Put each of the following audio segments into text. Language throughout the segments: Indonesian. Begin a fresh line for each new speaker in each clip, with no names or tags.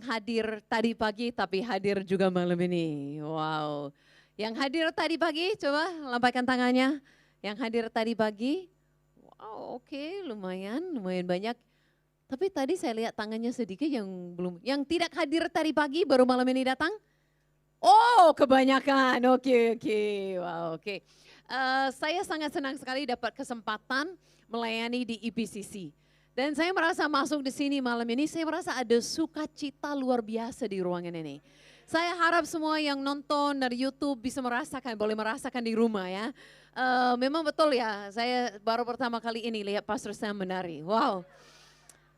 Hadir tadi pagi tapi hadir juga malam ini. Wow. Yang hadir tadi pagi coba lambaikan tangannya. Yang hadir tadi pagi. Wow, oke, lumayan banyak. Tapi tadi saya lihat tangannya sedikit yang tidak hadir tadi pagi baru malam ini datang. Oh, kebanyakan. Oke. Wow, oke. Saya sangat senang sekali dapat kesempatan melayani di IPCC. Dan saya merasa masuk di sini malam ini, saya merasa ada sukacita luar biasa di ruangan ini. Saya harap semua yang nonton dari YouTube bisa merasakan, boleh merasakan di rumah ya. Memang betul ya, saya baru pertama kali ini lihat Pastor Sam menari. Wow.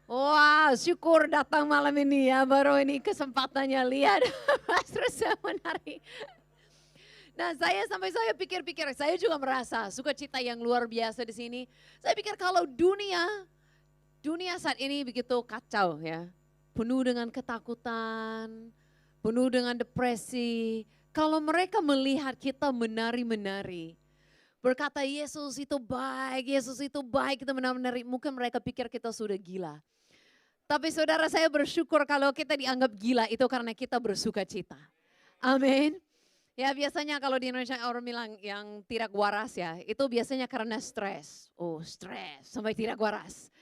Wah, syukur datang malam ini ya, baru ini kesempatannya lihat Pastor Sam menari. Nah, saya pikir-pikir, saya juga merasa sukacita yang luar biasa di sini. Saya pikir kalau dunia saat ini begitu kacau ya, penuh dengan ketakutan, penuh dengan depresi. Kalau mereka melihat kita menari-menari, berkata Yesus itu baik, kita menari, mungkin mereka pikir kita sudah gila. Tapi saudara, saya bersyukur kalau kita dianggap gila itu karena kita bersuka cita. Amin. Ya biasanya kalau di Indonesia orang bilang yang tidak waras ya, itu biasanya karena stres. Oh stres sampai tidak waras.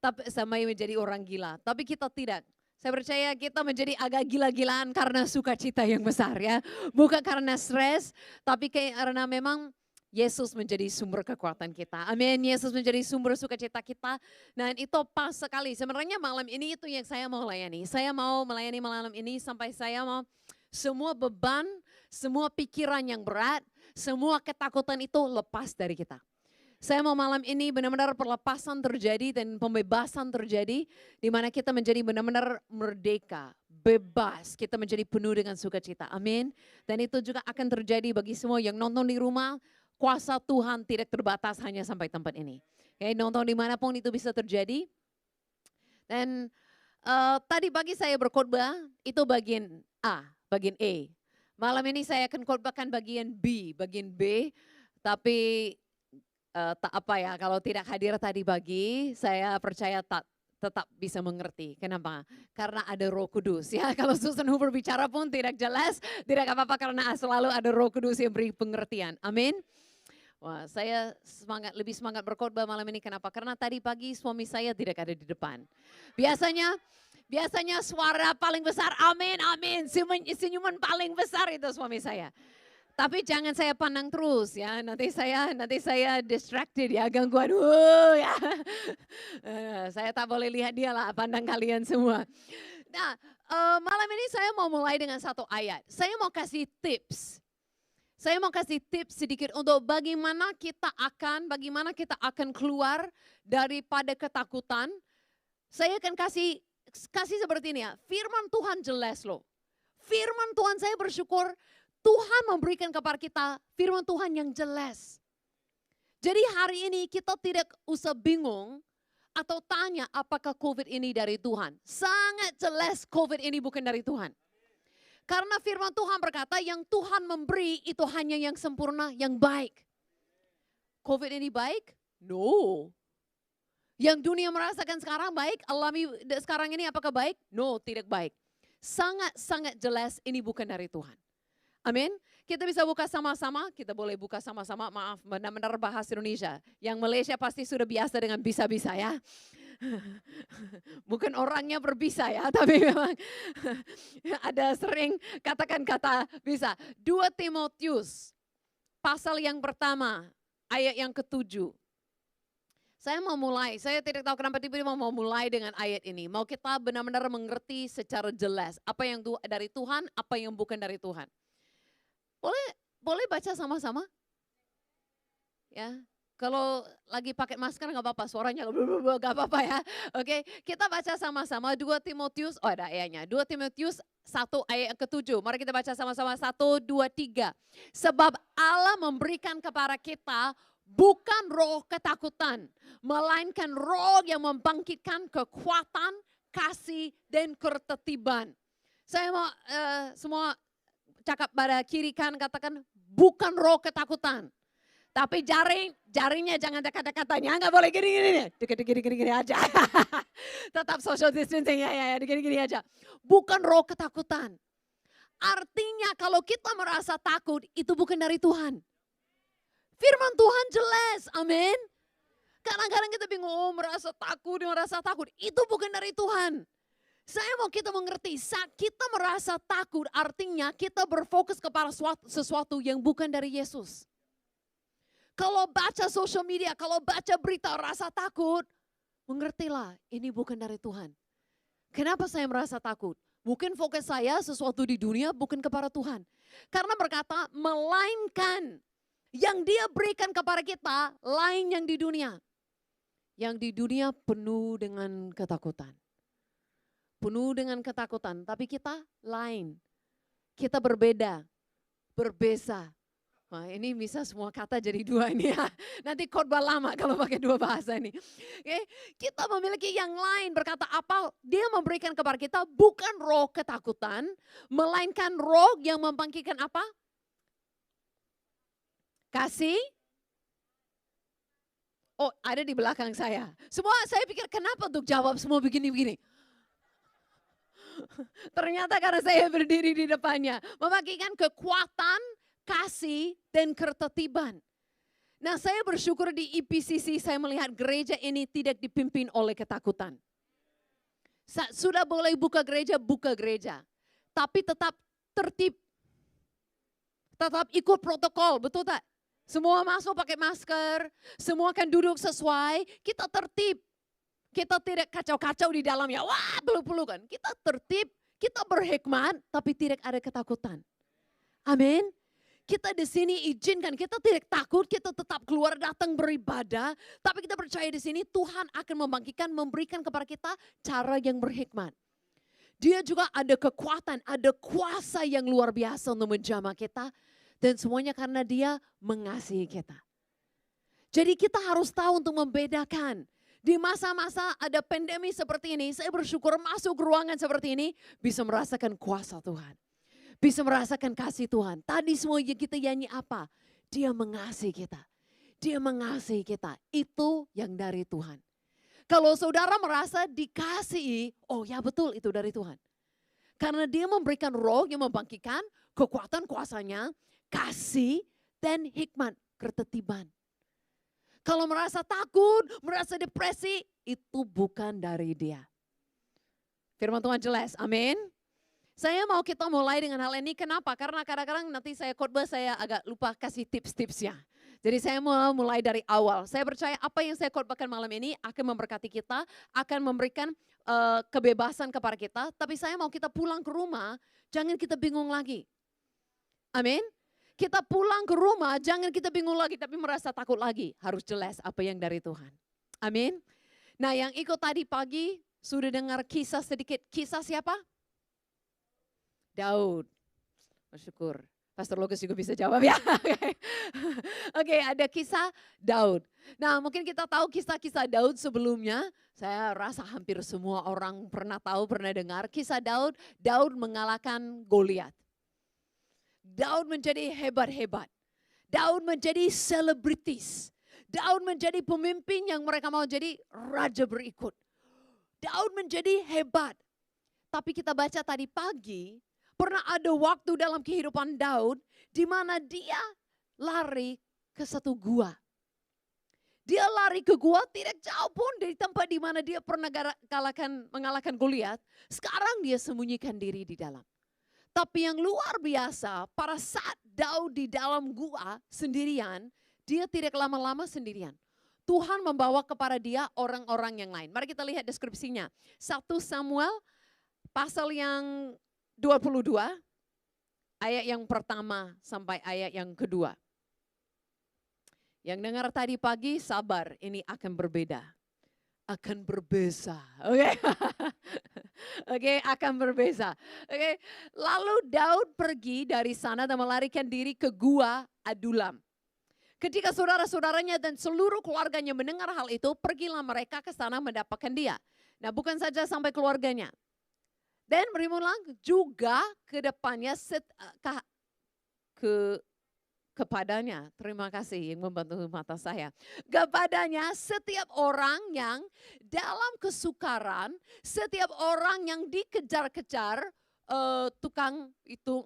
Tapi sampai menjadi orang gila. Tapi kita tidak. Saya percaya kita menjadi agak gila-gilaan karena sukacita yang besar ya. Bukan karena stres, tapi karena memang Yesus menjadi sumber kekuatan kita. Amin. Yesus menjadi sumber sukacita kita. Dan itu pas sekali. Sebenarnya malam ini itu yang saya mau layani. Saya mau melayani malam ini sampai saya mau semua beban, semua pikiran yang berat, semua ketakutan itu lepas dari kita. Saya mau malam ini benar-benar perlepasan terjadi dan pembebasan terjadi di mana kita menjadi benar-benar merdeka, bebas, kita menjadi penuh dengan sukacita. Amin. Dan itu juga akan terjadi bagi semua yang nonton di rumah, kuasa Tuhan tidak terbatas hanya sampai tempat ini. Oke, nonton dimanapun itu bisa terjadi. Dan tadi pagi saya berkhotbah itu bagian A, bagian A. Malam ini saya akan khotbahkan bagian B, tapi tak apa ya, kalau tidak hadir tadi pagi, saya percaya tetap bisa mengerti. Kenapa? Karena ada Roh Kudus ya. Kalau Susan Hooper bicara pun tidak jelas, tidak apa-apa karena selalu ada Roh Kudus yang beri pengertian. Amin. Wah, saya lebih semangat berkhotbah malam ini. Kenapa? Karena tadi pagi suami saya tidak ada di depan. Biasanya suara paling besar, amin, amin. Senyuman paling besar itu suami saya. Tapi jangan saya pandang terus ya, nanti saya distracted ya, gangguan. Ya. Saya tak boleh lihat dia lah, pandang kalian semua. Nah, malam ini saya mau mulai dengan satu ayat. Saya mau kasih tips sedikit untuk bagaimana kita akan keluar daripada ketakutan. Saya akan kasih seperti ini ya. Firman Tuhan jelas loh. Firman Tuhan, saya bersyukur Tuhan memberikan kepada kita firman Tuhan yang jelas. Jadi hari ini kita tidak usah bingung atau tanya apakah COVID ini dari Tuhan. Sangat jelas COVID ini bukan dari Tuhan. Karena firman Tuhan berkata yang Tuhan memberi itu hanya yang sempurna, yang baik. COVID ini baik? No. Yang dunia merasakan sekarang baik, alami sekarang ini apakah baik? No, tidak baik. Sangat jelas ini bukan dari Tuhan. Amin. Kita bisa buka sama-sama, kita boleh buka sama-sama, maaf benar-benar bahasa Indonesia. Yang Malaysia pasti sudah biasa dengan bisa-bisa ya. Bukan orangnya berbisa ya, tapi memang ada sering katakan kata bisa. 2 Timotius pasal yang pertama ayat yang ke-7. Saya mau mulai, saya tidak tahu kenapa tiba-tiba mau mulai dengan ayat ini. Mau kita benar-benar mengerti secara jelas apa yang dari Tuhan, apa yang bukan dari Tuhan. Boleh baca sama-sama? Ya. Kalau lagi pakai masker nggak apa-apa, suaranya nggak apa-apa ya. Oke, kita baca sama-sama 2 Timotius, ada ayatnya. 2 Timotius 1 ayat yang ke-7. Mari kita baca sama-sama 1, 2, 3. Sebab Allah memberikan kepada kita bukan roh ketakutan, melainkan roh yang membangkitkan kekuatan, kasih, dan ketertiban. Saya mau semua cakap pada kiri kan katakan bukan roh ketakutan. Tapi jaringnya jangan dekat-dekatnya, nggak boleh gini-gini. Gini aja. Tetap social distancing, ya, gini-gini aja. Bukan roh ketakutan. Artinya kalau kita merasa takut, itu bukan dari Tuhan. Firman Tuhan jelas, amin. Kadang-kadang kita bingung, merasa takut. Itu bukan dari Tuhan. Saya mau kita mengerti, saat kita merasa takut, artinya kita berfokus kepada sesuatu yang bukan dari Yesus. Kalau baca social media, kalau baca berita rasa takut, mengertilah ini bukan dari Tuhan. Kenapa saya merasa takut? Mungkin fokus saya sesuatu di dunia bukan kepada Tuhan. Karena berkata, melainkan yang dia berikan kepada kita, lain yang di dunia. Yang di dunia penuh dengan ketakutan. Penuh dengan ketakutan, tapi kita lain. Kita berbeda, berbeza. Wah, ini bisa semua kata jadi dua ini ya. Nanti khotbah lama kalau pakai dua bahasa ini. Oke, kita memiliki yang lain, berkata apa? Dia memberikan kepada kita bukan roh ketakutan, melainkan roh yang membangkitkan apa? Kasih. Oh, ada di belakang saya. Semua saya pikir kenapa untuk jawab semua begini-begini. Ternyata karena saya berdiri di depannya. Membagikan kekuatan, kasih, dan ketertiban. Nah, saya bersyukur di IPCC saya melihat gereja ini tidak dipimpin oleh ketakutan. Sudah boleh buka gereja. Tapi tetap tertib. Tetap ikut protokol, betul tak? Semua masuk pakai masker, semua kan duduk sesuai, kita tertib. Kita tidak kacau-kacau di dalamnya, wah peluk-pelukan. Kita tertib, kita berhikmat, tapi tidak ada ketakutan. Amin. Kita di sini izinkan, kita tidak takut, kita tetap keluar datang beribadah. Tapi kita percaya di sini Tuhan akan memberikan kepada kita cara yang berhikmat. Dia juga ada kekuatan, ada kuasa yang luar biasa untuk menjamah kita. Dan semuanya karena dia mengasihi kita. Jadi kita harus tahu untuk membedakan. Di masa-masa ada pandemi seperti ini, saya bersyukur masuk ruangan seperti ini, bisa merasakan kuasa Tuhan. Bisa merasakan kasih Tuhan. Tadi semua yang kita nyanyi apa? Dia mengasihi kita. Dia mengasihi kita. Itu yang dari Tuhan. Kalau saudara merasa dikasihi, oh ya betul itu dari Tuhan. Karena dia memberikan roh yang membangkitkan kekuatan kuasanya, kasih dan hikmat, ketertiban. Kalau merasa takut, merasa depresi, itu bukan dari dia. Firman Tuhan jelas, amin. Saya mau kita mulai dengan hal ini, kenapa? Karena kadang-kadang nanti saya khotbah saya agak lupa kasih tips-tipsnya. Jadi saya mau mulai dari awal. Saya percaya apa yang saya khotbahkan malam ini akan memberkati kita, akan memberikan kebebasan kepada kita. Tapi saya mau kita pulang ke rumah, jangan kita bingung lagi. Amin. Kita pulang ke rumah, jangan kita bingung lagi, tapi merasa takut lagi. Harus jelas apa yang dari Tuhan. Amin. Nah yang ikut tadi pagi, sudah dengar kisah sedikit. Kisah siapa? Daud. Bersyukur. Pastor Lukas juga bisa jawab ya. Oke, ada kisah Daud. Nah mungkin kita tahu kisah-kisah Daud sebelumnya. Saya rasa hampir semua orang pernah tahu, pernah dengar. Kisah Daud, Daud mengalahkan Goliat. Daud menjadi hebat-hebat. Daud menjadi selebritis. Daud menjadi pemimpin yang mereka mau jadi raja berikut. Daud menjadi hebat. Tapi kita baca tadi pagi, pernah ada waktu dalam kehidupan Daud di mana dia lari ke satu gua. Dia lari ke gua tidak jauh pun dari tempat di mana dia pernah mengalahkan Goliat. Sekarang dia sembunyikan diri di dalam. Tapi yang luar biasa, pada saat Daud di dalam gua sendirian, dia tidak lama-lama sendirian. Tuhan membawa kepada dia orang-orang yang lain. Mari kita lihat deskripsinya. 1 Samuel pasal yang 22, ayat yang pertama sampai ayat yang kedua. Yang dengar tadi pagi, sabar, ini akan berbeda. Akan berbeza. Oke. Oke, akan berbeza. Oke. Lalu Daud pergi dari sana dan melarikan diri ke gua Adulam. Ketika saudara-saudaranya dan seluruh keluarganya mendengar hal itu, pergilah mereka ke sana mendapatkan dia. Nah, bukan saja sampai keluarganya. Dan berimulah juga ke depannya kepadanya, terima kasih yang membantu mata saya. Kepadanya setiap orang yang dalam kesukaran, setiap orang yang dikejar-kejar, tukang itu,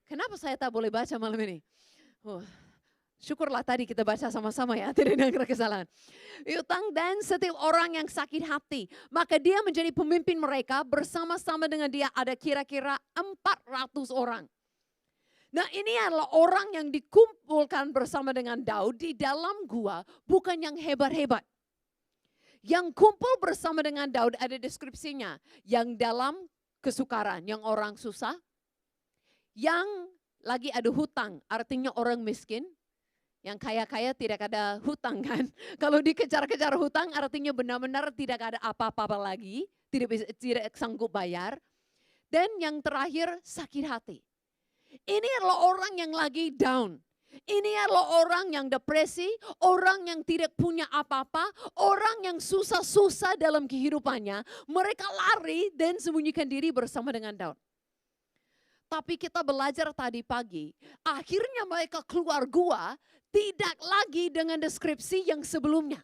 kenapa saya tak boleh baca malam ini? Syukurlah tadi kita baca sama-sama ya, tidak ada kesalahan. Utang dan setiap orang yang sakit hati, maka dia menjadi pemimpin mereka, bersama-sama dengan dia ada kira-kira 400 orang. Nah ini adalah orang yang dikumpulkan bersama dengan Daud di dalam gua, bukan yang hebat-hebat. Yang kumpul bersama dengan Daud ada deskripsinya, yang dalam kesukaran, yang orang susah, yang lagi ada hutang, artinya orang miskin. Yang kaya-kaya tidak ada hutang kan. Kalau dikejar-kejar hutang artinya benar-benar tidak ada apa-apa lagi. Tidak sanggup bayar. Dan yang terakhir sakit hati. Ini adalah orang yang lagi down. Ini adalah orang yang depresi, orang yang tidak punya apa-apa, orang yang susah-susah dalam kehidupannya. Mereka lari dan sembunyikan diri bersama dengan Daud. Tapi kita belajar tadi pagi, akhirnya mereka keluar gua tidak lagi dengan deskripsi yang sebelumnya.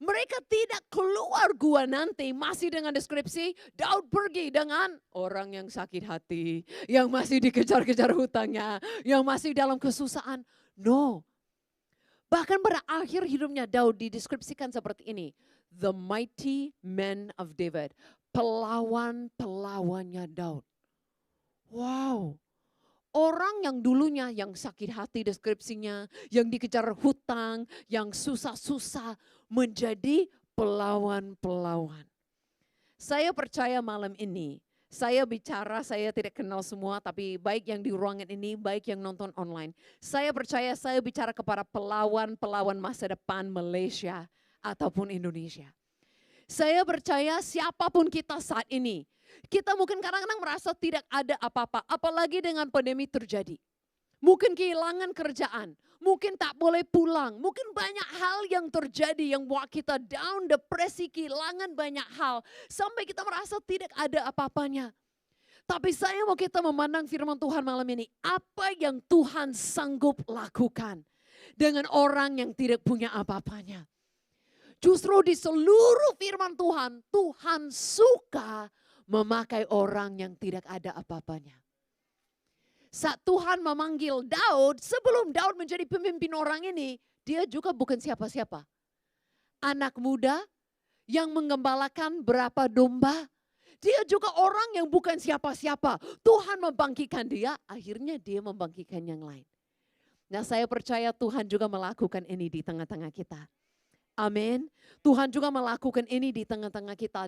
Mereka tidak keluar gua nanti masih dengan deskripsi Daud pergi dengan orang yang sakit hati, yang masih dikejar-kejar hutangnya, yang masih dalam kesusahan. No. Bahkan pada akhir hidupnya Daud dideskripsikan seperti ini. The mighty man of David. Pelawan-pelawannya Daud. Wow, orang yang dulunya yang sakit hati deskripsinya, yang dikejar hutang, yang susah-susah menjadi pelawan-pelawan. Saya percaya malam ini, saya bicara, saya tidak kenal semua, tapi baik yang di ruangan ini, baik yang nonton online. Saya percaya saya bicara kepada pelawan-pelawan masa depan Malaysia ataupun Indonesia. Saya percaya siapapun kita saat ini, kita mungkin kadang-kadang merasa tidak ada apa-apa, apalagi dengan pandemi terjadi. Mungkin kehilangan kerjaan, mungkin tak boleh pulang, mungkin banyak hal yang terjadi yang buat kita down, depresi, kehilangan banyak hal. Sampai kita merasa tidak ada apa-apanya. Tapi saya mau kita memandang firman Tuhan malam ini, apa yang Tuhan sanggup lakukan dengan orang yang tidak punya apa-apanya. Justru di seluruh firman Tuhan, Tuhan suka memakai orang yang tidak ada apa-apanya. Saat Tuhan memanggil Daud, sebelum Daud menjadi pemimpin orang ini, dia juga bukan siapa-siapa. Anak muda yang menggembalakan berapa domba, dia juga orang yang bukan siapa-siapa. Tuhan membangkitkan dia, akhirnya dia membangkitkan yang lain. Nah saya percaya Tuhan juga melakukan ini di tengah-tengah kita. Amin. Tuhan juga melakukan ini di tengah-tengah kita.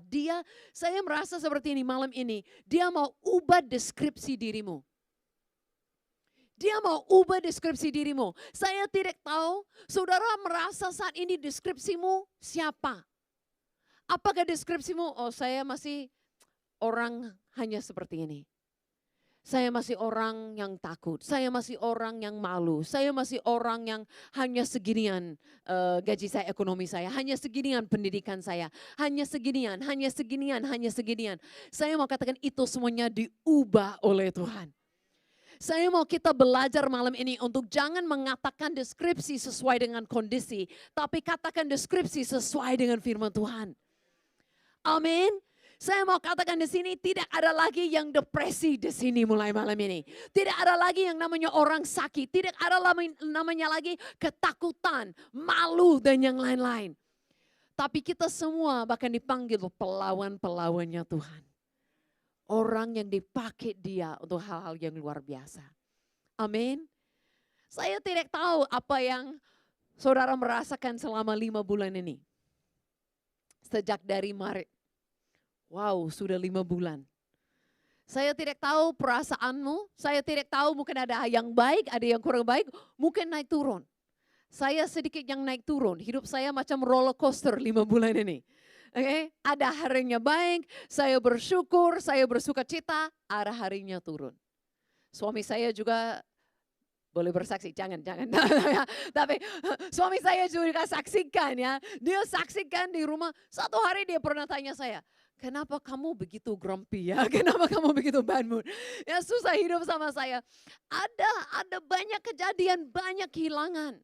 Saya merasa seperti ini malam ini. Dia mau ubah deskripsi dirimu. Dia mau ubah deskripsi dirimu. Saya tidak tahu, saudara merasa saat ini deskripsimu siapa? Apakah deskripsimu, oh saya masih orang hanya seperti ini. Saya masih orang yang takut, saya masih orang yang malu, saya masih orang yang hanya seginian gaji saya, ekonomi saya, hanya seginian pendidikan saya, hanya seginian. Saya mau katakan itu semuanya diubah oleh Tuhan. Saya mau kita belajar malam ini untuk jangan mengatakan deskripsi sesuai dengan kondisi, tapi katakan deskripsi sesuai dengan firman Tuhan. Amin. Saya mau katakan di sini tidak ada lagi yang depresi di sini mulai malam ini. Tidak ada lagi yang namanya orang sakit. Tidak ada namanya lagi ketakutan, malu dan yang lain-lain. Tapi kita semua bahkan dipanggil pelawan-pelawannya Tuhan. Orang yang dipakai dia untuk hal-hal yang luar biasa. Amin. Saya tidak tahu apa yang saudara merasakan selama 5 bulan ini. Sejak dari Maret. Wow, sudah 5 bulan. Saya tidak tahu perasaanmu, saya tidak tahu mungkin ada yang baik, ada yang kurang baik, mungkin naik turun. Saya sedikit yang naik turun, hidup saya macam roller coaster 5 bulan ini. Okay? Ada harinya baik, saya bersyukur, saya bersuka cita, ada harinya turun. Suami saya juga boleh bersaksi, jangan. Tapi suami saya juga saksikan ya. Dia saksikan di rumah, satu hari dia pernah tanya saya, kenapa kamu begitu grumpy ya? Kenapa kamu begitu bad mood? Ya susah hidup sama saya. Ada banyak kejadian, banyak kehilangan.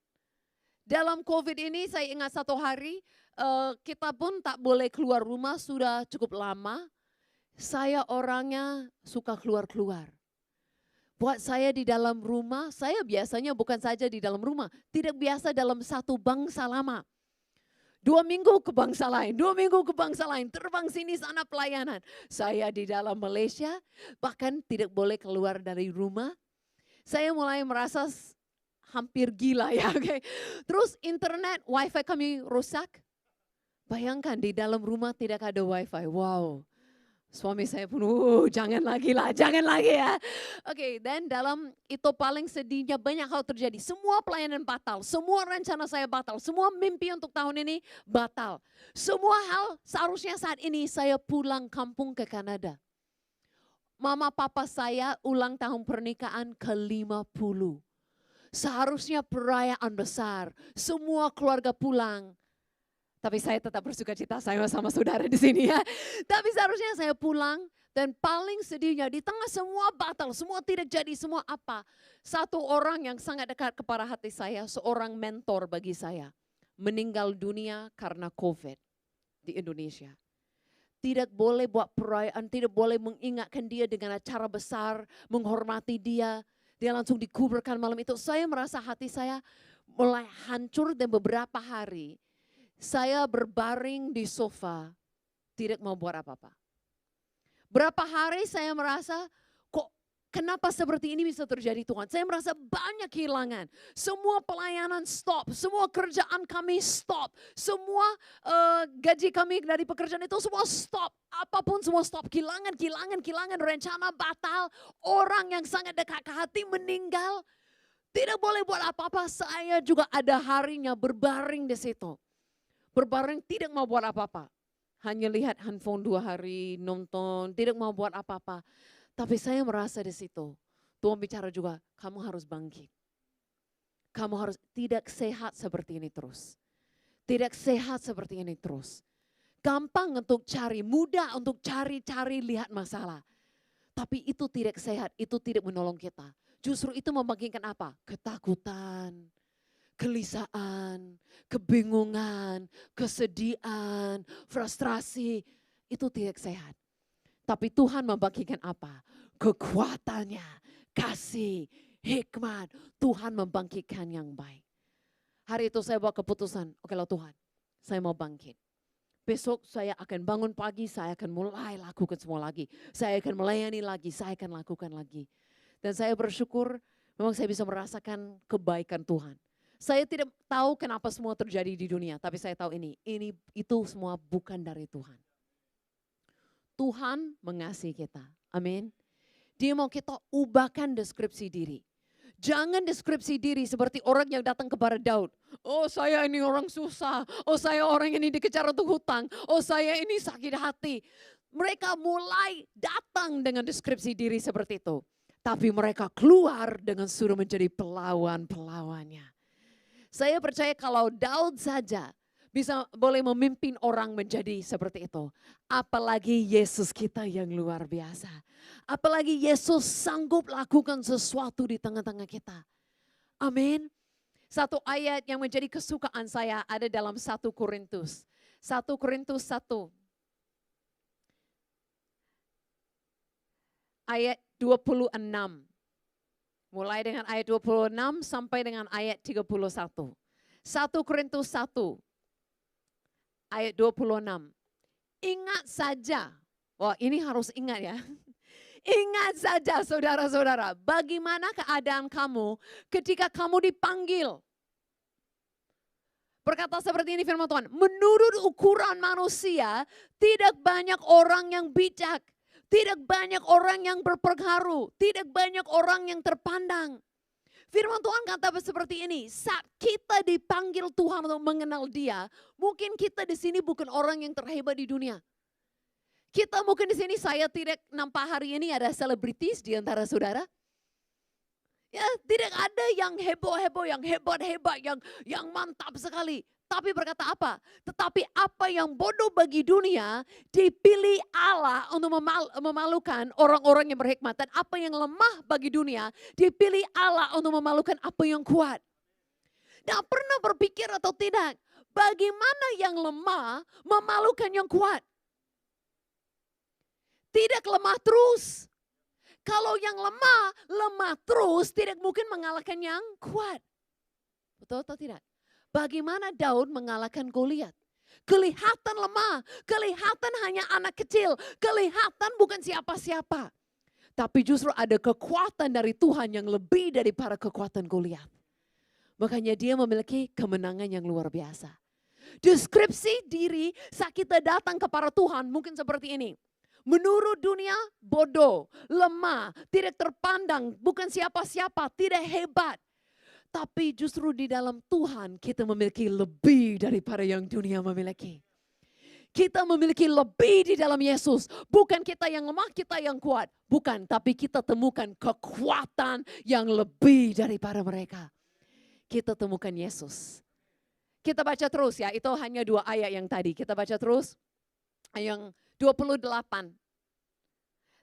Dalam COVID ini saya ingat satu hari kita pun tak boleh keluar rumah sudah cukup lama. Saya orangnya suka keluar-keluar. Buat saya di dalam rumah, saya biasanya bukan saja di dalam rumah, tidak biasa dalam satu bangsa lama. 2 minggu ke bangsa lain, 2 minggu ke bangsa lain, terbang sini sana pelayanan. Saya di dalam Malaysia, bahkan tidak boleh keluar dari rumah. Saya mulai merasa hampir gila ya. Okay. Terus internet, wifi kami rusak. Bayangkan di dalam rumah tidak ada wifi, wow. Suami saya pun, jangan lagi lah, jangan lagi ya. Oke, dan dalam itu paling sedihnya banyak hal terjadi. Semua pelayanan batal, semua rencana saya batal, semua mimpi untuk tahun ini batal. Semua hal seharusnya saat ini saya pulang kampung ke Kanada. Mama papa saya ulang tahun pernikahan ke-50. Seharusnya perayaan besar, semua keluarga pulang. Tapi saya tetap bersuka cita saya sama saudara di sini ya. Tapi seharusnya saya pulang dan paling sedihnya di tengah semua batal, semua tidak jadi, semua apa. Satu orang yang sangat dekat kepada hati saya, seorang mentor bagi saya. Meninggal dunia karena COVID di Indonesia. Tidak boleh buat perayaan, tidak boleh mengingatkan dia dengan acara besar, menghormati dia. Dia langsung dikuburkan malam itu. Saya merasa hati saya mulai hancur dan beberapa hari saya berbaring di sofa, tidak mau buat apa-apa. Berapa hari saya merasa, kok kenapa seperti ini bisa terjadi Tuhan? Saya merasa banyak kehilangan. Semua pelayanan stop, semua kerjaan kami stop. Semua gaji kami dari pekerjaan itu semua stop. Apapun semua stop, kehilangan, rencana batal. Orang yang sangat dekat ke hati meninggal. Tidak boleh buat apa-apa, saya juga ada harinya berbaring di situ. Berbareng tidak mau buat apa-apa. Hanya lihat handphone 2 hari, nonton, tidak mau buat apa-apa. Tapi saya merasa di situ, Tuhan bicara juga, kamu harus bangkit. Kamu harus tidak sehat seperti ini terus. Tidak sehat seperti ini terus. Gampang untuk cari, mudah untuk cari-cari lihat masalah. Tapi itu tidak sehat, itu tidak menolong kita. Justru itu membangkitkan apa? Ketakutan. Gelisaan, kebingungan, kesedihan, frustrasi, itu tidak sehat. Tapi Tuhan membangkitkan apa? Kekuatannya, kasih, hikmat. Tuhan membangkitkan yang baik. Hari itu saya buat keputusan, oke lah Tuhan, saya mau bangkit. Besok saya akan bangun pagi, saya akan mulai lakukan semua lagi. Saya akan melayani lagi, saya akan lakukan lagi. Dan saya bersyukur memang saya bisa merasakan kebaikan Tuhan. Saya tidak tahu kenapa semua terjadi di dunia, tapi saya tahu itu semua bukan dari Tuhan. Tuhan mengasihi kita, amin. Dia mau kita ubahkan deskripsi diri. Jangan deskripsi diri seperti orang yang datang kepada Daud. Oh saya ini orang susah, oh saya orang ini dikejar untuk hutang, oh saya ini sakit hati. Mereka mulai datang dengan deskripsi diri seperti itu. Tapi mereka keluar dengan suruh menjadi pelawan-pelawannya. Saya percaya kalau Daud saja boleh memimpin orang menjadi seperti itu. Apalagi Yesus kita yang luar biasa. Apalagi Yesus sanggup lakukan sesuatu di tengah-tengah kita. Amin. Satu ayat yang menjadi kesukaan saya ada dalam 1 Korintus. 1 Korintus 1. Ayat 26. Mulai dengan ayat 26 sampai dengan ayat 31. 1 Korintus 1 ayat 26. Ingat saja, wah ini harus ingat ya. Ingat saja saudara-saudara, bagaimana keadaan kamu ketika kamu dipanggil. Berkata seperti ini firman Tuhan, menurut ukuran manusia tidak banyak orang yang bijak. Tidak banyak orang yang berpengaruh, tidak banyak orang yang terpandang. Firman Tuhan kata seperti ini, saat kita dipanggil Tuhan untuk mengenal Dia, mungkin kita di sini bukan orang yang terhebat di dunia. Kita mungkin di sini saya tidak nampak hari ini ada selebritis di antara saudara. Ya, tidak ada yang heboh-heboh, yang hebat-hebat, yang mantap sekali. Tapi berkata apa? Tetapi apa yang bodoh bagi dunia dipilih Allah untuk memalukan orang-orang yang berhikmat. Dan apa yang lemah bagi dunia dipilih Allah untuk memalukan apa yang kuat. Nah, pernah berpikir atau tidak? Bagaimana yang lemah memalukan yang kuat? Tidak lemah terus. Kalau yang lemah terus tidak mungkin mengalahkan yang kuat. Betul atau tidak? Bagaimana Daud mengalahkan Goliat? Kelihatan lemah, kelihatan hanya anak kecil, kelihatan bukan siapa-siapa. Tapi justru ada kekuatan dari Tuhan yang lebih daripada kekuatan Goliat. Makanya dia memiliki kemenangan yang luar biasa. Deskripsi diri saat kita datang kepada Tuhan mungkin seperti ini. Menurut dunia bodoh, lemah, tidak terpandang, bukan siapa-siapa, tidak hebat. Tapi justru di dalam Tuhan kita memiliki lebih daripada yang dunia memiliki. Kita memiliki lebih di dalam Yesus. Bukan kita yang lemah, kita yang kuat. Bukan, tapi kita temukan kekuatan yang lebih daripada mereka. Kita temukan Yesus. Kita baca terus ya, itu hanya 2 ayat yang tadi. Kita baca terus yang 28.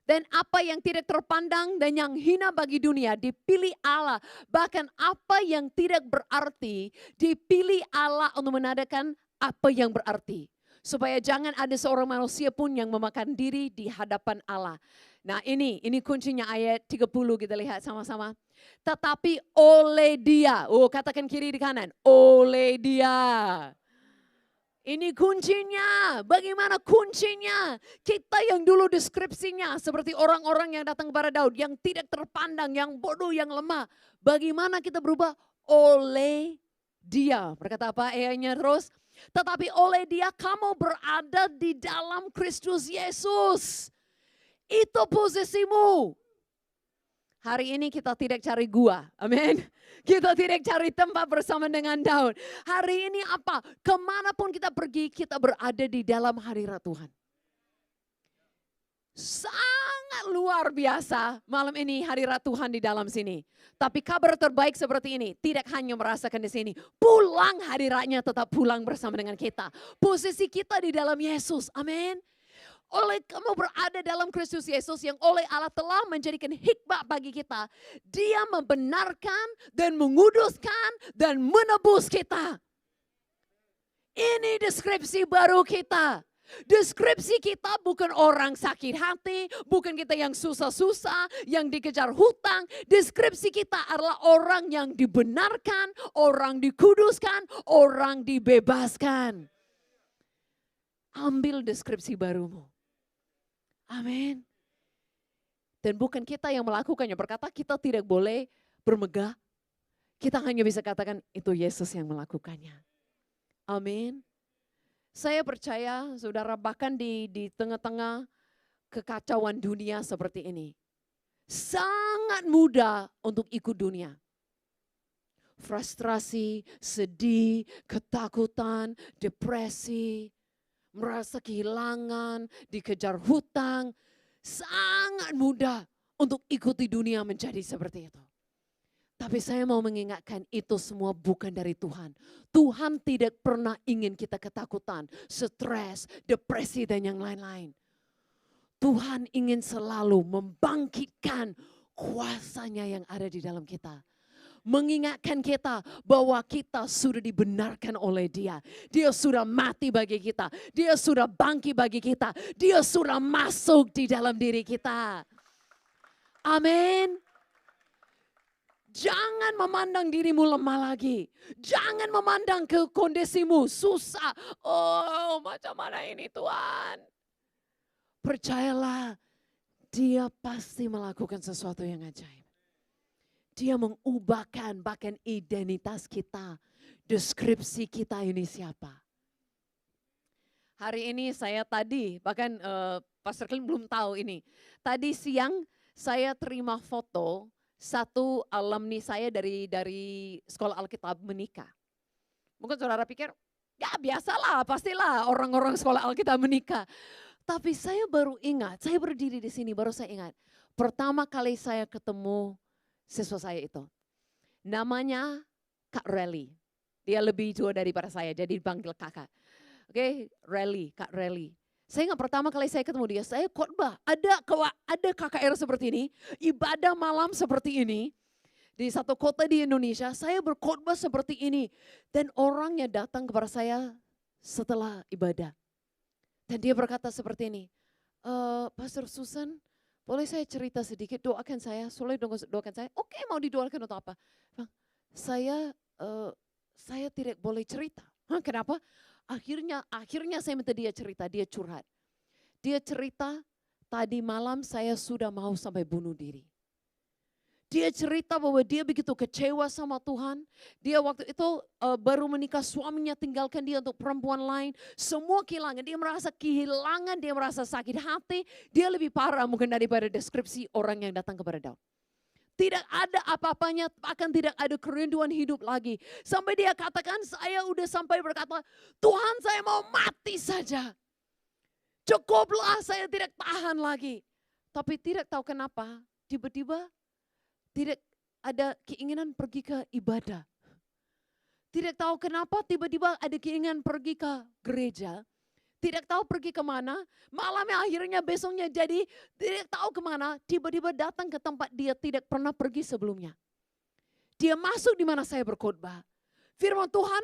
Dan apa yang tidak terpandang dan yang hina bagi dunia dipilih Allah. Bahkan apa yang tidak berarti dipilih Allah untuk menadakan apa yang berarti. Supaya jangan ada seorang manusia pun yang memakan diri di hadapan Allah. Nah ini kuncinya ayat 30 kita lihat sama-sama. Tetapi oleh dia, katakan kiri di kanan, oleh dia. Ini kuncinya. Bagaimana kuncinya? Kita yang dulu deskripsinya seperti orang-orang yang datang kepada Daud. Yang tidak terpandang, yang bodoh, yang lemah. Bagaimana kita berubah? Oleh dia. Berkata apa ayatnya terus? Tetapi oleh dia kamu berada di dalam Kristus Yesus. Itu posisimu. Hari ini kita tidak cari gua. Amin. Kita tidak cari tempat bersama dengan Daud. Hari ini apa? Kemanapun kita pergi, kita berada di dalam hadirat Tuhan. Sangat luar biasa malam ini hadirat Tuhan di dalam sini. Tapi kabar terbaik seperti ini, tidak hanya merasakan di sini. Pulang hadiratnya tetap pulang bersama dengan kita. Posisi kita di dalam Yesus. Amin. Oleh kamu berada dalam Kristus Yesus yang oleh Allah telah menjadikan hikmat bagi kita. Dia membenarkan dan menguduskan dan menebus kita. Ini deskripsi baru kita. Deskripsi kita bukan orang sakit hati, bukan kita yang susah-susah, yang dikejar hutang. Deskripsi kita adalah orang yang dibenarkan, orang dikuduskan, orang dibebaskan. Ambil deskripsi barumu. Amin. Dan bukan kita yang melakukannya. Berkata kita tidak boleh bermegah. Kita hanya bisa katakan itu Yesus yang melakukannya. Amin. Saya percaya saudara bahkan di tengah-tengah kekacauan dunia seperti ini. Sangat mudah untuk ikut dunia. Frustrasi, sedih, ketakutan, depresi. Merasa kehilangan, dikejar hutang. Sangat mudah untuk ikuti dunia menjadi seperti itu. Tapi saya mau mengingatkan itu semua bukan dari Tuhan. Tuhan tidak pernah ingin kita ketakutan, stres, depresi dan yang lain-lain. Tuhan ingin selalu membangkitkan kuasanya yang ada di dalam kita. Mengingatkan kita bahwa kita sudah dibenarkan oleh Dia. Dia sudah mati bagi kita. Dia sudah bangkit bagi kita. Dia sudah masuk di dalam diri kita. Amin. Jangan memandang dirimu lemah lagi. Jangan memandang ke kondisimu susah. Oh, macam mana ini Tuhan? Percayalah, Dia pasti melakukan sesuatu yang ajaib. Dia mengubahkan bahkan identitas kita, deskripsi kita ini siapa. Hari ini saya tadi, bahkan Pastor Clint belum tahu ini. Tadi siang saya terima foto satu alumni saya dari Sekolah Alkitab menikah. Mungkin saudara pikir, ya biasalah, pastilah orang-orang Sekolah Alkitab menikah. Tapi saya baru ingat, saya berdiri di sini baru saya ingat. Pertama kali saya ketemu siswa saya itu. Namanya Kak Rally. Dia lebih tua daripada saya, jadi dipanggil kakak. Oke, Kak Rally. Saya ingat pertama kali saya ketemu dia, saya khotbah. Ada KKR seperti ini, ibadah malam seperti ini. Di satu kota di Indonesia, saya berkhotbah seperti ini. Dan orangnya datang kepada saya setelah ibadah. Dan dia berkata seperti ini, Pastor Susan, boleh saya cerita sedikit, doakan saya, boleh doakan saya. Oke, mau didoakan untuk apa? Bang, saya tidak boleh cerita. Kenapa? Akhirnya saya minta dia cerita, dia curhat. Dia cerita, tadi malam saya sudah mau sampai bunuh diri. Dia cerita bahwa dia begitu kecewa sama Tuhan. Dia waktu itu baru menikah, suaminya tinggalkan dia untuk perempuan lain. Semua kehilangan, dia merasa kehilangan, dia merasa sakit hati. Dia lebih parah mungkin daripada deskripsi orang yang datang kepada Daud. Tidak ada apa-apanya, bahkan tidak ada kerinduan hidup lagi. Sampai dia katakan, saya udah sampai berkata, Tuhan saya mau mati saja. Cukuplah, saya tidak tahan lagi. Tapi tidak tahu kenapa, tiba-tiba tidak ada keinginan pergi ke ibadah. Tidak tahu kenapa tiba-tiba ada keinginan pergi ke gereja. Tidak tahu pergi kemana, malamnya akhirnya besoknya jadi tidak tahu kemana, tiba-tiba datang ke tempat dia tidak pernah pergi sebelumnya. Dia masuk di mana saya berkhotbah. Firman Tuhan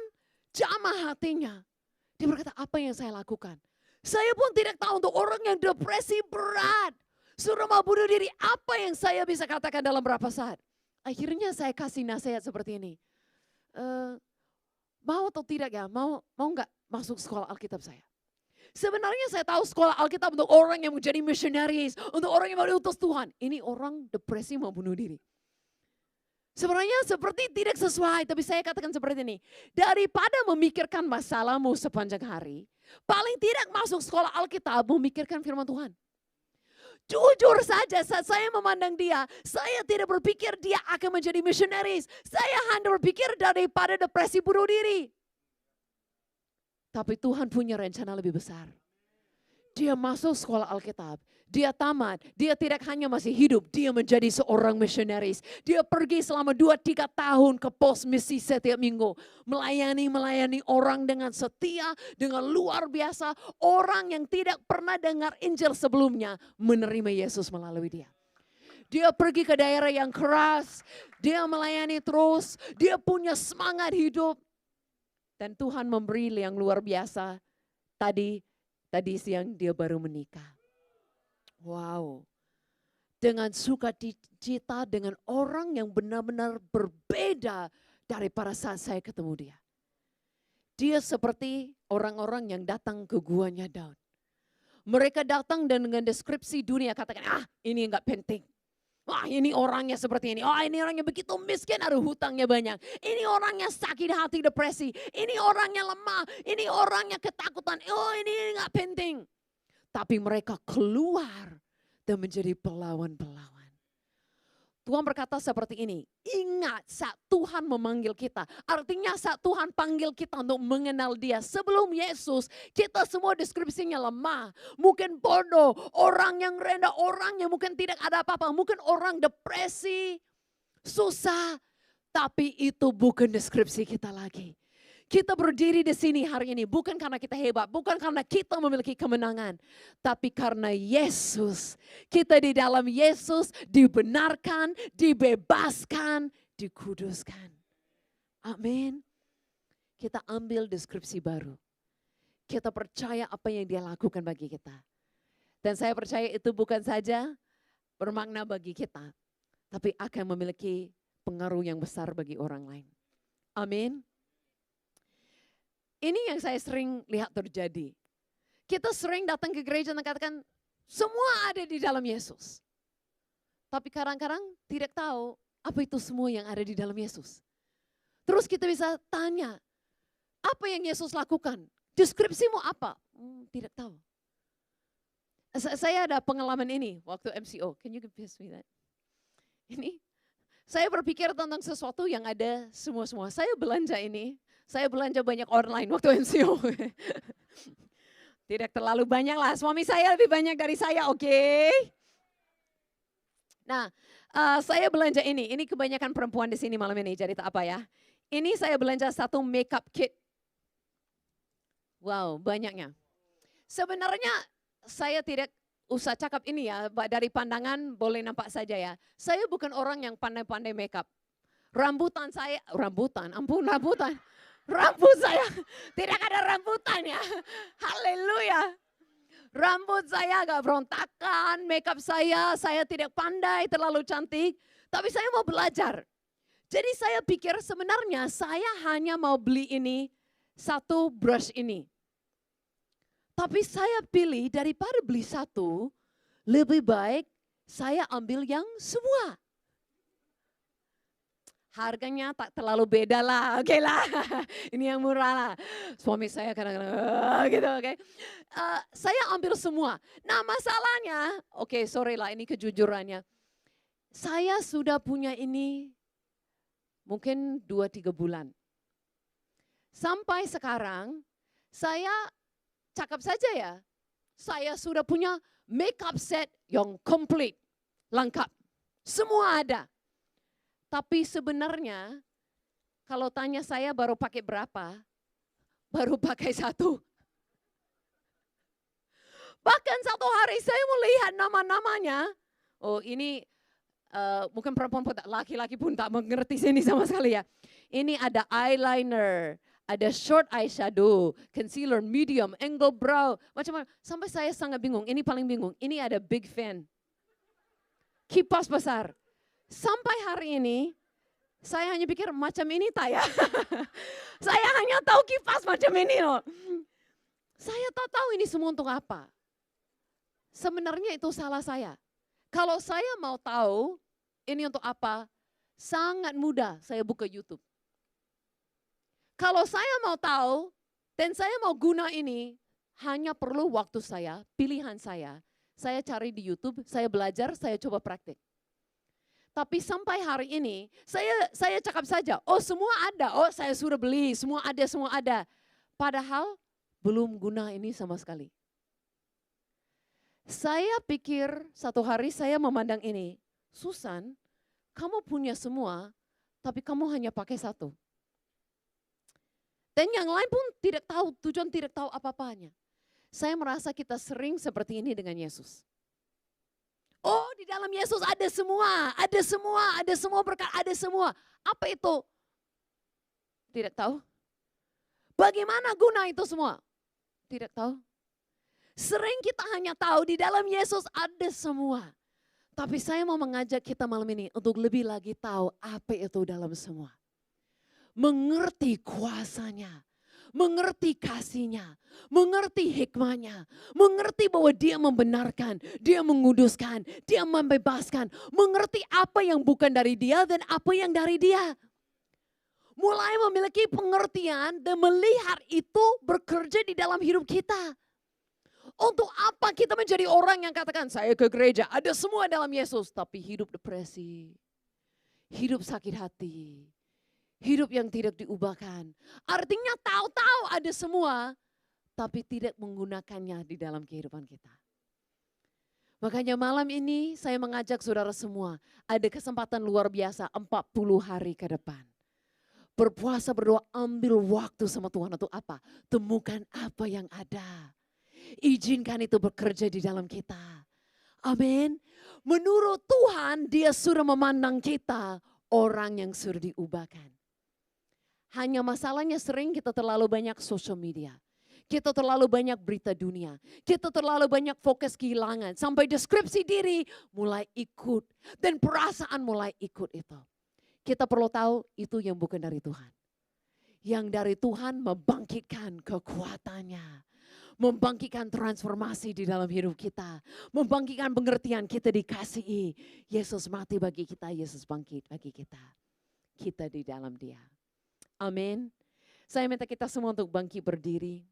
jamah hatinya. Dia berkata, apa yang saya lakukan? Saya pun tidak tahu untuk orang yang depresi berat, suruh mau bunuh diri, apa yang saya bisa katakan dalam berapa saat? Akhirnya saya kasih nasihat seperti ini. Mau atau tidak ya, mau nggak masuk sekolah Alkitab saya? Sebenarnya saya tahu sekolah Alkitab untuk orang yang menjadi missionaries, untuk orang yang mau diutus Tuhan. Ini orang depresi mau bunuh diri. Sebenarnya seperti tidak sesuai, tapi saya katakan seperti ini. Daripada memikirkan masalahmu sepanjang hari, paling tidak masuk sekolah Alkitab memikirkan firman Tuhan. Jujur saja saat saya memandang dia, saya tidak berpikir dia akan menjadi missionaries. Saya hanya berpikir daripada depresi bunuh diri. Tapi Tuhan punya rencana lebih besar. Dia masuk sekolah Alkitab, dia tamat, dia tidak hanya masih hidup, dia menjadi seorang misionaris. Dia pergi selama 2-3 tahun ke pos misi setiap minggu. Melayani orang dengan setia, dengan luar biasa. Orang yang tidak pernah dengar Injil sebelumnya menerima Yesus melalui dia. Dia pergi ke daerah yang keras, dia melayani terus, dia punya semangat hidup. Dan Tuhan memberi yang luar biasa. Tadi siang dia baru menikah. Wow. Dengan sukacita dengan orang yang benar-benar berbeda daripada saat saya ketemu dia. Dia seperti orang-orang yang datang ke guanya Daud. Mereka datang dan dengan deskripsi dunia katakan, ini enggak penting. Wah, ini orangnya seperti ini. Oh, ini orangnya begitu miskin, ada hutangnya banyak. Ini orangnya sakit hati, depresi. Ini orangnya lemah. Ini orangnya ketakutan. Oh, ini enggak penting. Tapi mereka keluar dan menjadi pelawan-pelawan. Tuhan berkata seperti ini, ingat saat Tuhan memanggil kita. Artinya saat Tuhan panggil kita untuk mengenal dia. Sebelum Yesus, kita semua deskripsinya lemah. Mungkin bodoh, orang yang rendah, orang yang mungkin tidak ada apa-apa. Mungkin orang depresi, susah. Tapi itu bukan deskripsi kita lagi. Kita berdiri di sini hari ini bukan karena kita hebat, bukan karena kita memiliki kemenangan. Tapi karena Yesus, kita di dalam Yesus dibenarkan, dibebaskan, dikuduskan. Amin. Kita ambil deskripsi baru. Kita percaya apa yang dia lakukan bagi kita. Dan saya percaya itu bukan saja bermakna bagi kita, tapi akan memiliki pengaruh yang besar bagi orang lain. Amin. Ini yang saya sering lihat terjadi. Kita sering datang ke gereja dan katakan, semua ada di dalam Yesus. Tapi kadang-kadang tidak tahu apa itu semua yang ada di dalam Yesus. Terus kita bisa tanya, apa yang Yesus lakukan? Deskripsimu apa? Tidak tahu. Saya ada pengalaman ini waktu MCO. Can you pass me that? Ini, saya berpikir tentang sesuatu yang ada semua-semua. Saya belanja ini. Saya belanja banyak online waktu MCO. Tidak terlalu banyak lah, suami saya lebih banyak dari saya, oke? Nah, saya belanja ini kebanyakan perempuan di sini malam ini, jadi tak apa ya. Ini saya belanja satu makeup kit. Wow, banyaknya. Sebenarnya saya tidak usah cakap ini ya, dari pandangan boleh nampak saja ya. Saya bukan orang yang pandai-pandai makeup. Rambut saya tidak ada rambutannya. Haleluya. Rambut saya agak berontakan, makeup saya tidak pandai, terlalu cantik. Tapi saya mau belajar. Jadi saya pikir sebenarnya saya hanya mau beli ini, satu brush ini. Tapi saya pilih daripada beli satu, lebih baik saya ambil yang semua. Harganya tak terlalu beda lah, oke lah. Ini yang murah lah. Suami saya kadang-kadang gitu, oke. Saya ambil semua. Nah masalahnya, oke sorry lah ini kejujurannya. Saya sudah punya ini mungkin 2-3 bulan. Sampai sekarang saya cakap saja ya, saya sudah punya makeup set yang komplit, lengkap. Semua ada. Tapi sebenarnya kalau tanya saya baru pakai berapa, baru pakai satu. Bahkan satu hari saya melihat nama-namanya, oh ini mungkin perempuan pun laki-laki pun tak mengerti sini sama sekali ya. Ini ada eyeliner, ada short eyeshadow, concealer, medium, angle brow, macam-macam. Sampai saya sangat bingung, ini paling bingung. Ini ada big fan, kipas besar. Sampai hari ini, saya hanya pikir macam ini tak ya. Saya hanya tahu kipas macam ini loh. Saya tak tahu ini semua untuk apa. Sebenarnya itu salah saya. Kalau saya mau tahu ini untuk apa, sangat mudah saya buka YouTube. Kalau saya mau tahu dan saya mau guna ini, hanya perlu waktu saya, pilihan saya cari di YouTube, saya belajar, saya coba praktik. Tapi sampai hari ini, saya cakap saja, oh semua ada, oh saya sudah beli, semua ada. Padahal belum guna ini sama sekali. Saya pikir satu hari saya memandang ini, Susan, kamu punya semua, tapi kamu hanya pakai satu. Dan yang lain pun tidak tahu, tujuan tidak tahu apa-apanya. Saya merasa kita sering seperti ini dengan Yesus. Oh di dalam Yesus ada semua berkat, ada semua. Apa itu? Tidak tahu. Bagaimana guna itu semua? Tidak tahu. Sering kita hanya tahu di dalam Yesus ada semua. Tapi saya mau mengajak kita malam ini untuk lebih lagi tahu apa itu dalam semua. Mengerti kuasanya, mengerti kasihnya, mengerti hikmahnya, mengerti bahwa dia membenarkan, dia menguduskan, dia membebaskan, mengerti apa yang bukan dari dia dan apa yang dari dia. Mulai memiliki pengertian dan melihat itu bekerja di dalam hidup kita. Untuk apa kita menjadi orang yang katakan saya ke gereja, ada semua dalam Yesus, tapi hidup depresi, hidup sakit hati, hidup yang tidak diubahkan. Artinya tahu-tahu ada semua, tapi tidak menggunakannya di dalam kehidupan kita. Makanya malam ini saya mengajak saudara semua, ada kesempatan luar biasa 40 hari ke depan. Berpuasa, berdoa, ambil waktu sama Tuhan untuk apa? Temukan apa yang ada. Izinkan itu bekerja di dalam kita. Amin. Menurut Tuhan dia sudah memandang kita orang yang sudah diubahkan. Hanya masalahnya sering kita terlalu banyak social media. Kita terlalu banyak berita dunia. Kita terlalu banyak fokus kehilangan. Sampai deskripsi diri mulai ikut. Dan perasaan mulai ikut itu. Kita perlu tahu itu yang bukan dari Tuhan. Yang dari Tuhan membangkitkan kekuatannya. Membangkitkan transformasi di dalam hidup kita. Membangkitkan pengertian kita dikasihi. Yesus mati bagi kita, Yesus bangkit bagi kita. Kita di dalam dia. Amin. Saya minta kita semua untuk bangkit berdiri.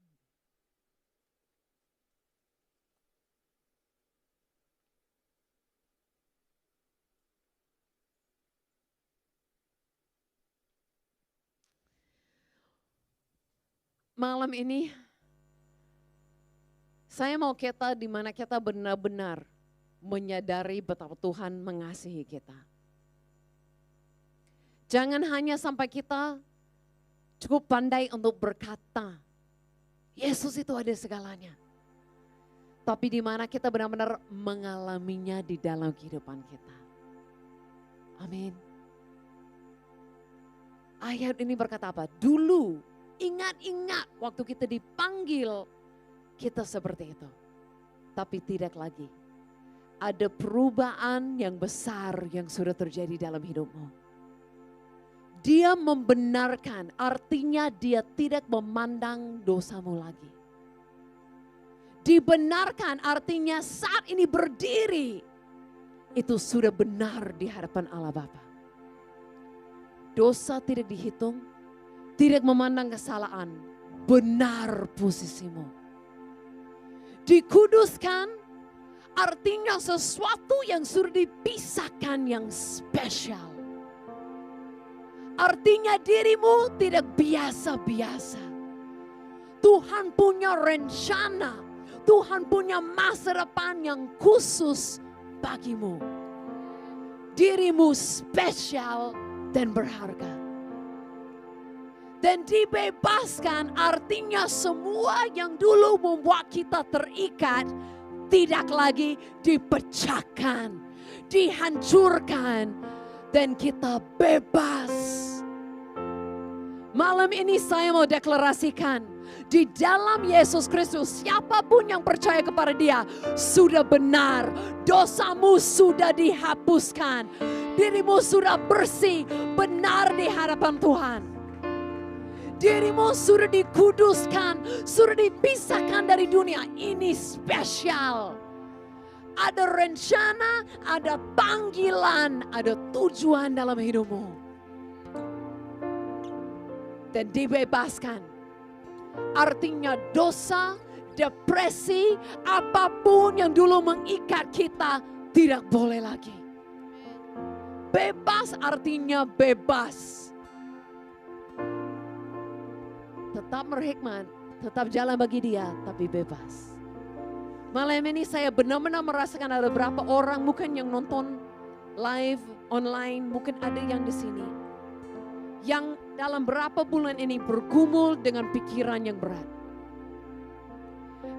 Malam ini saya mau kita di mana kita benar-benar menyadari betapa Tuhan mengasihi kita. Jangan hanya sampai kita cukup pandai untuk berkata, Yesus itu ada segalanya. Tapi di mana kita benar-benar mengalaminya di dalam kehidupan kita. Amin. Ayat ini berkata apa? Dulu ingat-ingat waktu kita dipanggil, kita seperti itu. Tapi tidak lagi. Ada perubahan yang besar yang sudah terjadi dalam hidupmu. Dia membenarkan, artinya dia tidak memandang dosamu lagi. Dibenarkan artinya saat ini berdiri, itu sudah benar di hadapan Allah Bapa. Dosa tidak dihitung, tidak memandang kesalahan, benar posisimu. Dikuduskan artinya sesuatu yang sudah dipisahkan yang spesial. Artinya dirimu tidak biasa-biasa. Tuhan punya rencana, Tuhan punya masa depan yang khusus bagimu. Dirimu spesial dan berharga. Dan dibebaskan artinya semua yang dulu membuat kita terikat tidak lagi dipecahkan, dihancurkan, dan kita bebas. Malam ini saya mau deklarasikan, di dalam Yesus Kristus siapapun yang percaya kepada Dia sudah benar, dosamu sudah dihapuskan, dirimu sudah bersih, benar di hadapan Tuhan. Dirimu sudah dikuduskan, sudah dipisahkan dari dunia. Ini spesial. Ada rencana, ada panggilan, ada tujuan dalam hidupmu. Dan dibebaskan. Artinya dosa, depresi, apapun yang dulu mengikat kita tidak boleh lagi. Bebas artinya bebas. Tetap berhikmat, tetap jalan bagi Dia, tapi bebas. Malam ini saya benar-benar merasakan ada beberapa orang, bukan yang nonton live, online, mungkin ada yang di sini. Yang dalam berapa bulan ini bergumul dengan pikiran yang berat.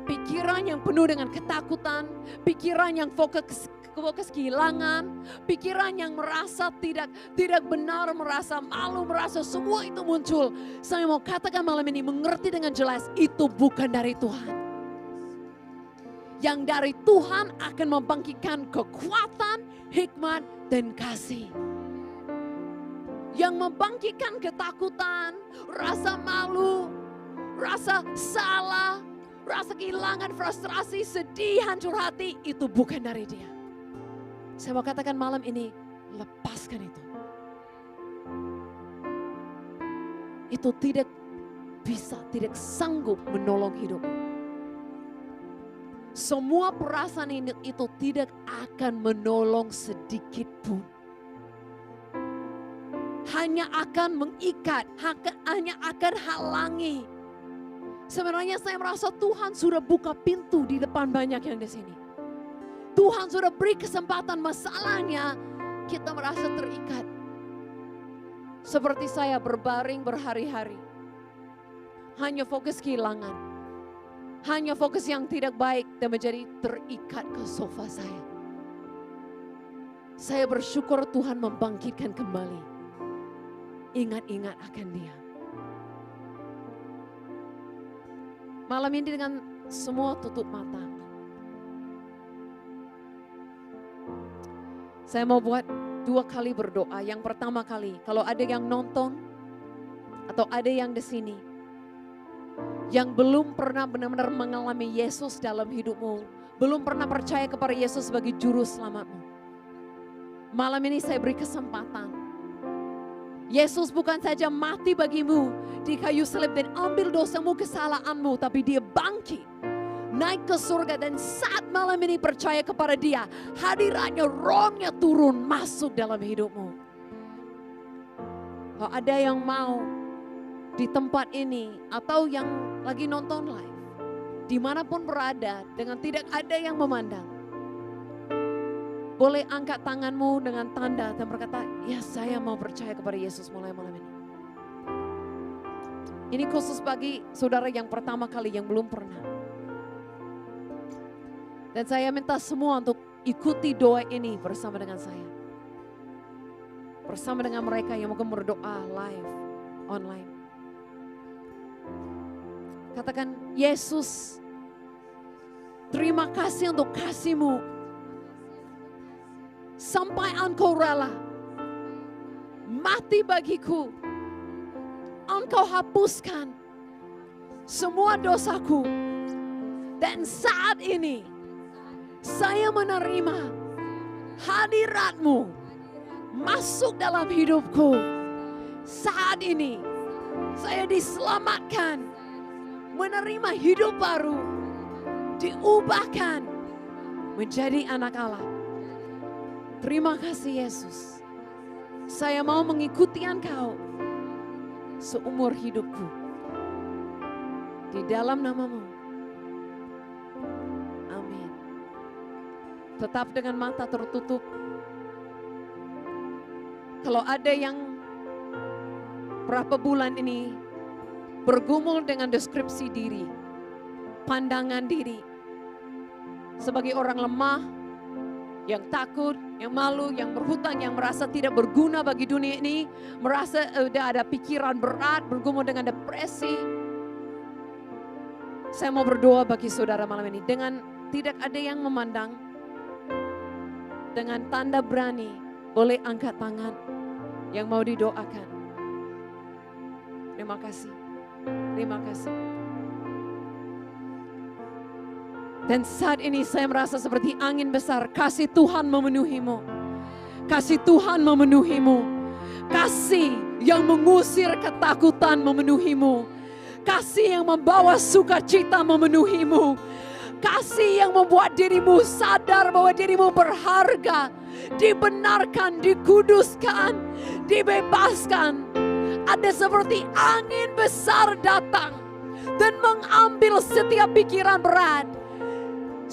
Pikiran yang penuh dengan ketakutan, pikiran yang fokus kehilangan, pikiran yang merasa tidak benar, merasa malu, merasa semua itu muncul. Saya mau katakan malam ini, mengerti dengan jelas, itu bukan dari Tuhan. Yang dari Tuhan akan membangkitkan kekuatan, hikmat, dan kasih. Yang membangkitkan ketakutan, rasa malu, rasa salah, rasa kehilangan, frustrasi, sedih, hancur hati, itu bukan dari Dia. Saya mau katakan malam ini, lepaskan itu. Itu tidak bisa, tidak sanggup menolong hidupmu. Semua perasaan ini itu tidak akan menolong sedikit pun. Hanya akan mengikat, hanya akan halangi. Sebenarnya saya merasa Tuhan sudah buka pintu di depan banyak yang di sini. Tuhan sudah beri kesempatan, masalahnya kita merasa terikat. Seperti saya berbaring berhari-hari. Hanya fokus kehilangan. Hanya fokus yang tidak baik dan menjadi terikat ke sofa saya. Saya bersyukur Tuhan membangkitkan kembali. Ingat-ingat akan Dia. Malam ini dengan semua tutup mata. Saya mau buat 2 kali berdoa. Yang pertama kali, kalau ada yang nonton atau ada yang di sini yang belum pernah benar-benar mengalami Yesus dalam hidupmu, belum pernah percaya kepada Yesus sebagai juru selamatmu. Malam ini saya beri kesempatan. Yesus bukan saja mati bagimu di kayu salib dan ambil dosamu, kesalahanmu, tapi Dia bangkit, naik ke surga, dan saat malam ini percaya kepada Dia, hadirannya, rohnya turun masuk dalam hidupmu. Kalau ada yang mau di tempat ini atau yang lagi nonton live, dimanapun berada dengan tidak ada yang memandang, boleh angkat tanganmu dengan tanda dan berkata, ya saya mau percaya kepada Yesus mulai malam ini. Ini khusus bagi saudara yang pertama kali yang belum pernah. Dan saya minta semua untuk ikuti doa ini bersama dengan saya. Bersama dengan mereka yang mungkin berdoa live, online. Katakan, Yesus, terima kasih untuk kasih-Mu. Sampai Engkau rela mati bagiku. Engkau hapuskan semua dosaku. Dan saat ini saya menerima hadirat-Mu masuk dalam hidupku. Saat ini saya diselamatkan, menerima hidup baru, diubahkan menjadi anak Allah. Terima kasih Yesus. Saya mau mengikuti Engkau seumur hidupku. Di dalam nama-Mu. Amin. Tetap dengan mata tertutup. Kalau ada yang berapa bulan ini bergumul dengan deskripsi diri, pandangan diri, sebagai orang lemah, yang takut, yang malu, yang berhutang, yang merasa tidak berguna bagi dunia ini, merasa udah ada pikiran berat, bergumul dengan depresi. Saya mau berdoa bagi saudara malam ini dengan tidak ada yang memandang, dengan tanda berani, boleh angkat tangan yang mau didoakan. Terima kasih. Terima kasih. Dan saat ini saya merasa seperti angin besar. Kasih Tuhan memenuhimu. Kasih Tuhan memenuhimu. Kasih yang mengusir ketakutan memenuhimu. Kasih yang membawa sukacita memenuhimu. Kasih yang membuat dirimu sadar bahwa dirimu berharga. Dibenarkan, dikuduskan, dibebaskan. Ada seperti angin besar datang dan mengambil setiap pikiran berat.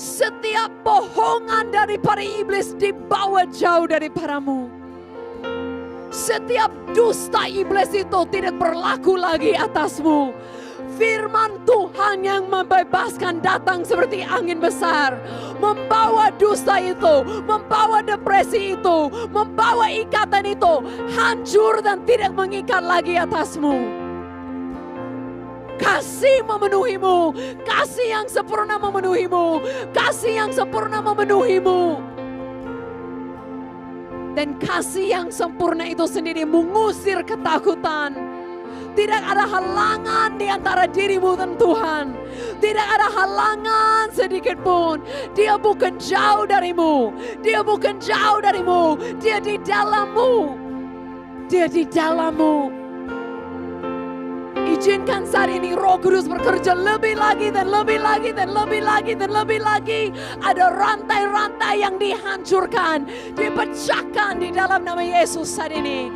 Setiap bohongan daripada iblis dibawa jauh daripadamu. Setiap dusta iblis itu tidak berlaku lagi atasmu. Firman Tuhan yang membebaskan datang seperti angin besar. Membawa dusta itu, membawa depresi itu, membawa ikatan itu. Hancur dan tidak mengikat lagi atasmu. Kasih memenuhimu, kasih yang sempurna memenuhimu, kasih yang sempurna memenuhimu. Dan kasih yang sempurna itu sendiri mengusir ketakutan. Tidak ada halangan di antara dirimu dan Tuhan. Tidak ada halangan sedikit pun. Dia bukan jauh darimu. Dia bukan jauh darimu. Dia di dalammu. Dia di dalammu. Izinkan saat ini Roh Kudus bekerja lebih lagi dan lebih lagi dan lebih lagi dan lebih lagi. Ada rantai-rantai yang dihancurkan, dipecahkan di dalam nama Yesus saat ini.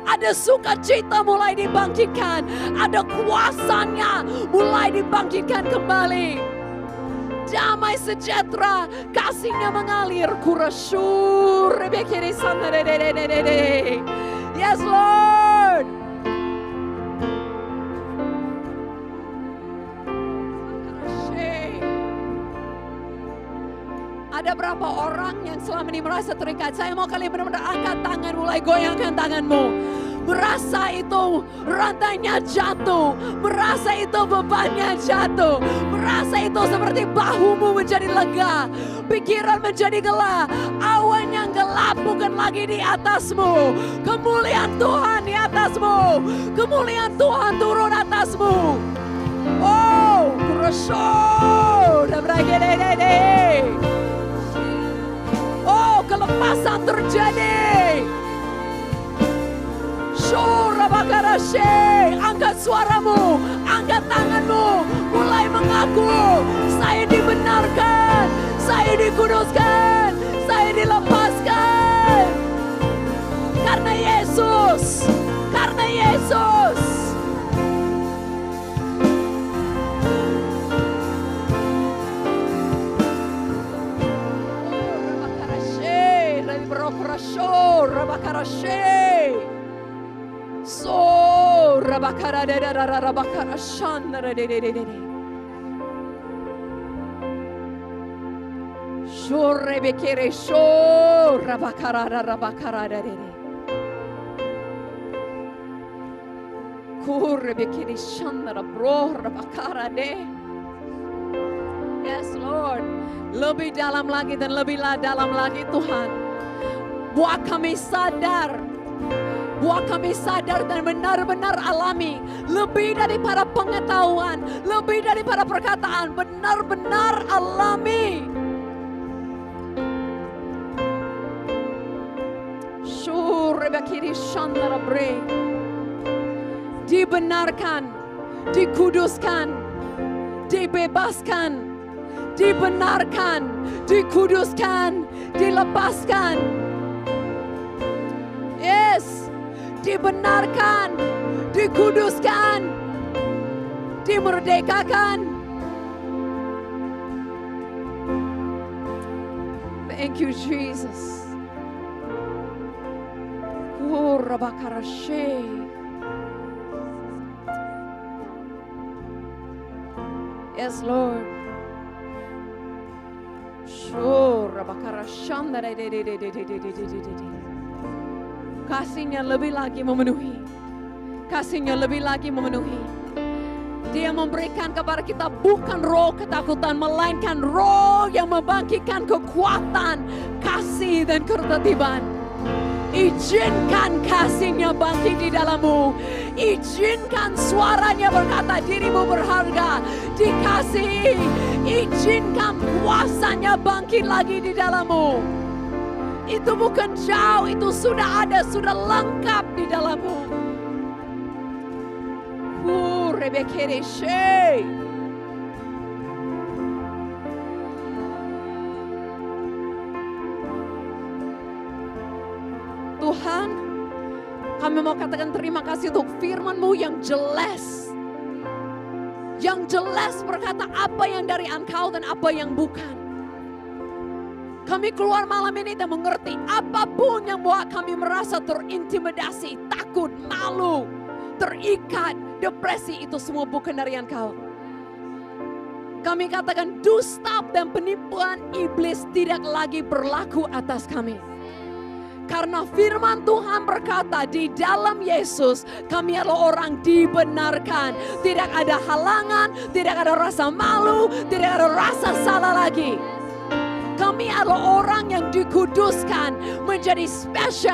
Ada sukacita mulai dibangkitkan, ada kuasanya mulai dibangkitkan kembali. Damai sejahtera, kasihnya mengalir. Kurasur, rebekiri sana, yes Lord. Ada berapa orang yang selama ini merasa terikat? Saya mau kalian benar-benar angkat tangan, mulai goyangkan tanganmu. Merasa itu rantainya jatuh, merasa itu bebannya jatuh, merasa itu seperti bahumu menjadi lega, pikiran menjadi gelap, awan yang gelap bukan lagi di atasmu. Kemuliaan Tuhan di atasmu, kemuliaan Tuhan turun atasmu. Oh, kurasur, dabrakadadadai. Oh, kelepasan terjadi. Shurabakarashe, angkat suaramu, angkat tanganmu, mulai mengaku, saya dibenarkan, saya dikuduskan, saya dilepaskan. Karena Yesus, karena Yesus. Rabakarashe, so Oh, rabakara de rabakara shandara de. Shore bekere sho rabakara de. Kure bekere shandara bro rabakara de. Yes Lord, lebih dalam lagi dan lebih dalam lagi Tuhan. Buat kami sadar dan benar-benar alami. Lebih daripada pengetahuan, lebih daripada perkataan, benar-benar alami. Shurebakiri shandara bre. Dibenarkan, dikuduskan, dibebaskan, dibenarkan, dikuduskan, dilepaskan. Yes, dibenarkan, dikuduskan, dimerdekakan. Thank you Jesus. Rabakarashe. Yes Lord. Kasihnya lebih lagi memenuhi. Kasihnya lebih lagi memenuhi. Dia memberikan kepada kita bukan roh ketakutan, melainkan roh yang membangkitkan kekuatan, kasih dan ketertiban. Izinkan kasihnya bangkit di dalammu. Izinkan suaranya berkata dirimu berharga, dikasihi. Izinkan kuasanya bangkit lagi di dalammu. Itu bukan jauh, itu sudah ada, sudah lengkap di dalammu. Rebekereshe. Tuhan, kami mau katakan terima kasih untuk firman-Mu yang jelas. Yang jelas berkata apa yang dari Engkau dan apa yang bukan. Kami keluar malam ini dan mengerti apapun yang buat kami merasa terintimidasi, takut, malu, terikat, depresi, itu semua bukan dari Engkau. Kami katakan dusta dan penipuan iblis tidak lagi berlaku atas kami. Karena firman Tuhan berkata di dalam Yesus kami adalah orang dibenarkan. Tidak ada halangan, tidak ada rasa malu, tidak ada rasa salah lagi. Kami adalah orang yang dikuduskan menjadi spesial.